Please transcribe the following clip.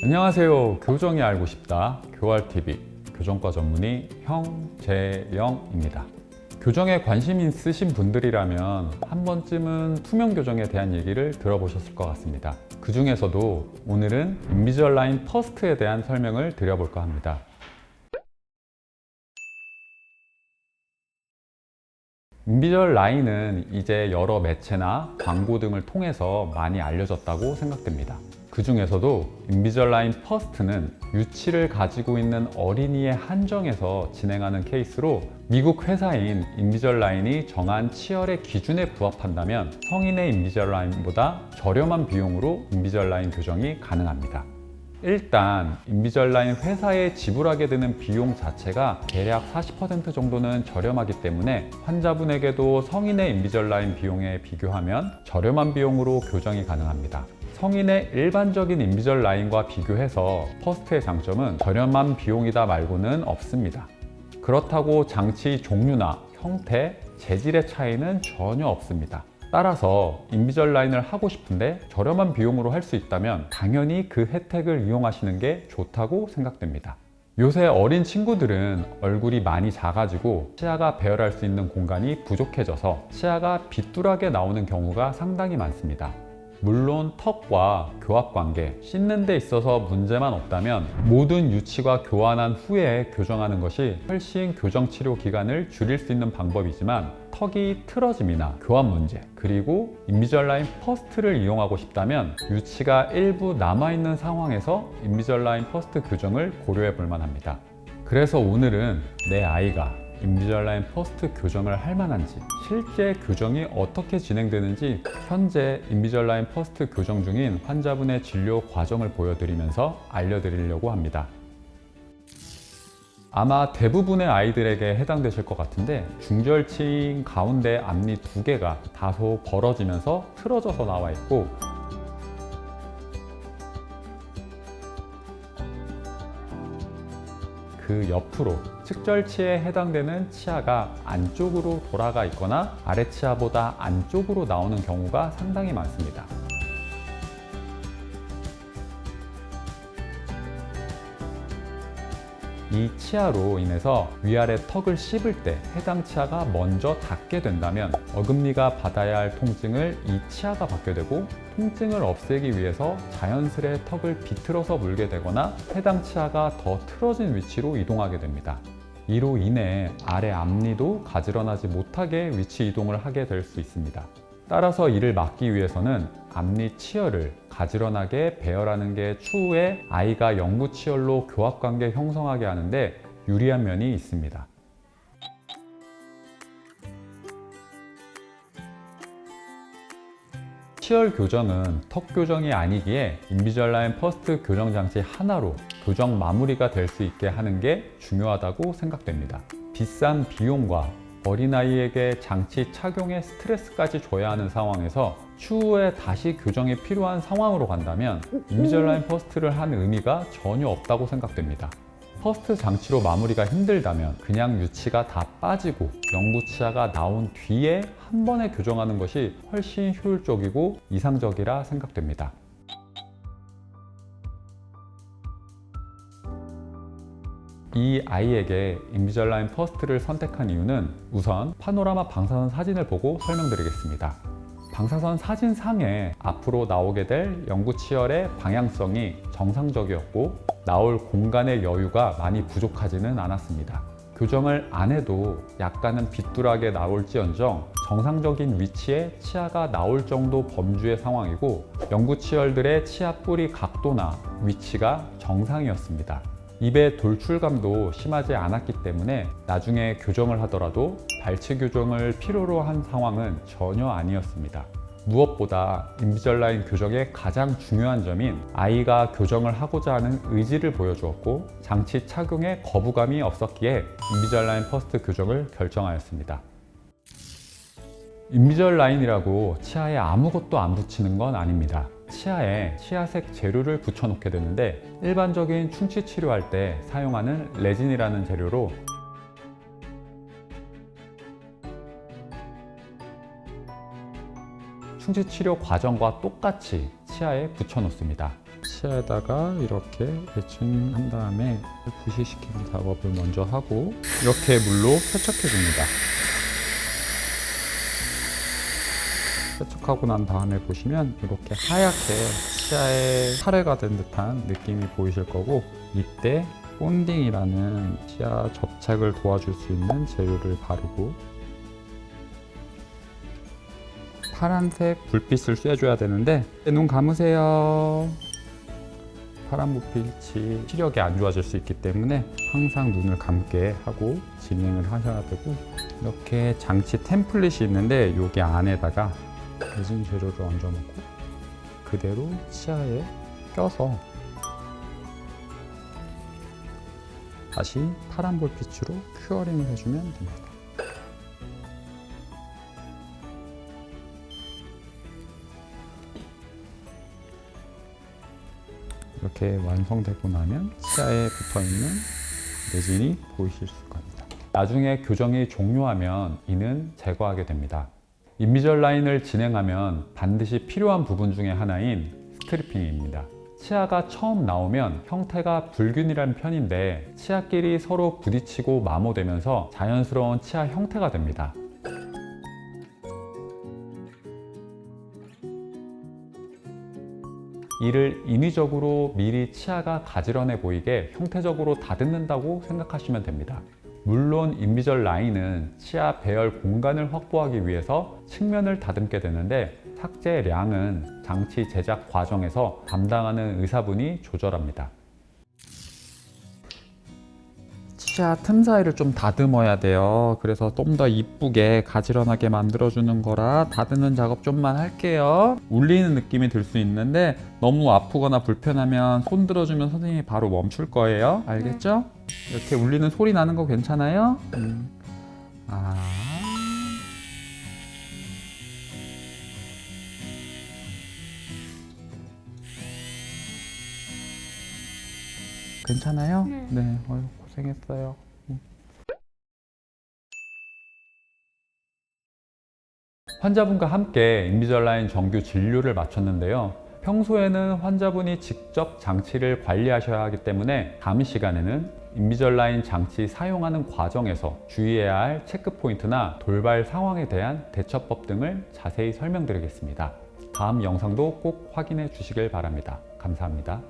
안녕하세요. 교정이 알고 싶다. 교활TV 교정과 전문의 형재영입니다. 교정에 관심 있으신 분들이라면 한 번쯤은 투명 교정에 대한 얘기를 들어보셨을 것 같습니다. 그 중에서도 오늘은 인비절라인 퍼스트에 대한 설명을 드려볼까 합니다. 인비절라인은 이제 여러 매체나 광고 등을 통해서 많이 알려졌다고 생각됩니다. 그 중에서도 인비절라인 퍼스트는 유치를 가지고 있는 어린이에 한정해서 진행하는 케이스로 미국 회사인 인비절라인이 정한 치열의 기준에 부합한다면 성인의 인비절라인보다 저렴한 비용으로 인비절라인 교정이 가능합니다. 일단 인비절라인 회사에 지불하게 되는 비용 자체가 대략 40% 정도는 저렴하기 때문에 환자분에게도 성인의 인비절라인 비용에 비교하면 저렴한 비용으로 교정이 가능합니다. 성인의 일반적인 인비절라인과 비교해서 퍼스트의 장점은 저렴한 비용이다 말고는 없습니다. 그렇다고 장치 종류나 형태, 재질의 차이는 전혀 없습니다. 따라서 인비절라인을 하고 싶은데 저렴한 비용으로 할 수 있다면 당연히 그 혜택을 이용하시는 게 좋다고 생각됩니다. 요새 어린 친구들은 얼굴이 많이 작아지고 치아가 배열할 수 있는 공간이 부족해져서 치아가 비뚤하게 나오는 경우가 상당히 많습니다. 물론 턱과 교합관계, 씻는 데 있어서 문제만 없다면 모든 유치과 교환한 후에 교정하는 것이 훨씬 교정치료 기간을 줄일 수 있는 방법이지만 턱이 틀어짐이나 교환 문제, 그리고 인비절라인 퍼스트를 이용하고 싶다면 유치가 일부 남아있는 상황에서 인비절라인 퍼스트 교정을 고려해 볼 만합니다. 그래서 오늘은 내 아이가 인비절라인 퍼스트 교정을 할 만한지, 실제 교정이 어떻게 진행되는지 현재 인비절라인 퍼스트 교정 중인 환자분의 진료 과정을 보여드리면서 알려드리려고 합니다. 아마 대부분의 아이들에게 해당되실 것 같은데 중절치인 가운데 앞니 두 개가 다소 벌어지면서 틀어져서 나와 있고 그 옆으로 측절치에 해당되는 치아가 안쪽으로 돌아가 있거나 아래치아보다 안쪽으로 나오는 경우가 상당히 많습니다. 이 치아로 인해서 위아래 턱을 씹을 때 해당 치아가 먼저 닿게 된다면 어금니가 받아야 할 통증을 이 치아가 받게 되고 통증을 없애기 위해서 자연스레 턱을 비틀어서 물게 되거나 해당 치아가 더 틀어진 위치로 이동하게 됩니다. 이로 인해 아래 앞니도 가지런하지 못하게 위치 이동을 하게 될 수 있습니다. 따라서 이를 막기 위해서는 앞니 치열을 가지런하게 배열하는 게 추후에 아이가 영구 치열로 교합관계 형성하게 하는데 유리한 면이 있습니다. 치열 교정은 턱 교정이 아니기에 인비절라인 퍼스트 교정 장치 하나로 교정 마무리가 될 수 있게 하는 게 중요하다고 생각됩니다. 비싼 비용과 어린아이에게 장치 착용에 스트레스까지 줘야 하는 상황에서 추후에 다시 교정이 필요한 상황으로 간다면 인비절라인 퍼스트를 한 의미가 전혀 없다고 생각됩니다. 퍼스트 장치로 마무리가 힘들다면 그냥 유치가 다 빠지고 영구치아가 나온 뒤에 한 번에 교정하는 것이 훨씬 효율적이고 이상적이라 생각됩니다. 이 아이에게 인비절라인 퍼스트를 선택한 이유는 우선 파노라마 방사선 사진을 보고 설명드리겠습니다. 방사선 사진상에 앞으로 나오게 될 영구치열의 방향성이 정상적이었고 나올 공간의 여유가 많이 부족하지는 않았습니다. 교정을 안 해도 약간은 비뚤하게 나올지언정 정상적인 위치에 치아가 나올 정도 범주의 상황이고 영구치열들의 치아 뿌리 각도나 위치가 정상이었습니다. 입의 돌출감도 심하지 않았기 때문에 나중에 교정을 하더라도 발치 교정을 필요로 한 상황은 전혀 아니었습니다. 무엇보다 인비절라인 교정의 가장 중요한 점인 아이가 교정을 하고자 하는 의지를 보여주었고 장치 착용에 거부감이 없었기에 인비절라인 퍼스트 교정을 결정하였습니다. 인비절라인이라고 치아에 아무것도 안 붙이는 건 아닙니다. 치아에 치아색 재료를 붙여놓게 되는데 일반적인 충치 치료할 때 사용하는 레진이라는 재료로 충치 치료 과정과 똑같이 치아에 붙여 놓습니다. 치아에다가 이렇게 매칭한 다음에 부시시키는 작업을 먼저 하고 이렇게 물로 세척해 줍니다. 세척하고 난 다음에 보시면 이렇게 하얗게 치아에 사례가 된 듯한 느낌이 보이실 거고, 이때 본딩이라는 치아 접착을 도와줄 수 있는 재료를 바르고 파란색 불빛을 쐬줘야 되는데 눈 감으세요. 파란 불빛이 시력이 안 좋아질 수 있기 때문에 항상 눈을 감게 하고 진행을 하셔야 되고, 이렇게 장치 템플릿이 있는데 여기 안에다가 레진 재료를 얹어놓고 그대로 치아에 껴서 다시 파란 불빛으로 큐어링을 해주면 됩니다. 이렇게 완성되고 나면 치아에 붙어있는 레진이 보이실 수가 있습니다. 나중에 교정이 종료하면 이는 제거하게 됩니다. 인비절라인을 진행하면 반드시 필요한 부분 중에 하나인 스트리핑입니다. 치아가 처음 나오면 형태가 불균이라는 편인데 치아끼리 서로 부딪히고 마모되면서 자연스러운 치아 형태가 됩니다. 이를 인위적으로 미리 치아가 가지런해 보이게 형태적으로 다듬는다고 생각하시면 됩니다. 물론 인비절라인은 치아 배열 공간을 확보하기 위해서 측면을 다듬게 되는데 삭제량은 장치 제작 과정에서 담당하는 의사분이 조절합니다. 치아 틈 사이를 좀 다듬어야 돼요. 그래서 좀 더 이쁘게 가지런하게 만들어주는 거라 다듬는 작업 좀만 할게요. 울리는 느낌이 들 수 있는데 너무 아프거나 불편하면 손 들어주면 선생님이 바로 멈출 거예요. 알겠죠? 이렇게 울리는 소리 나는 거 괜찮아요? 괜찮아요? 네. 고생했어요. 환자분과 함께 인비절라인 정규 진료를 마쳤는데요. 평소에는 환자분이 직접 장치를 관리하셔야 하기 때문에 다음 시간에는 인비절라인 장치 사용하는 과정에서 주의해야 할 체크 포인트나 돌발 상황에 대한 대처법 등을 자세히 설명드리겠습니다. 다음 영상도 꼭 확인해 주시길 바랍니다. 감사합니다.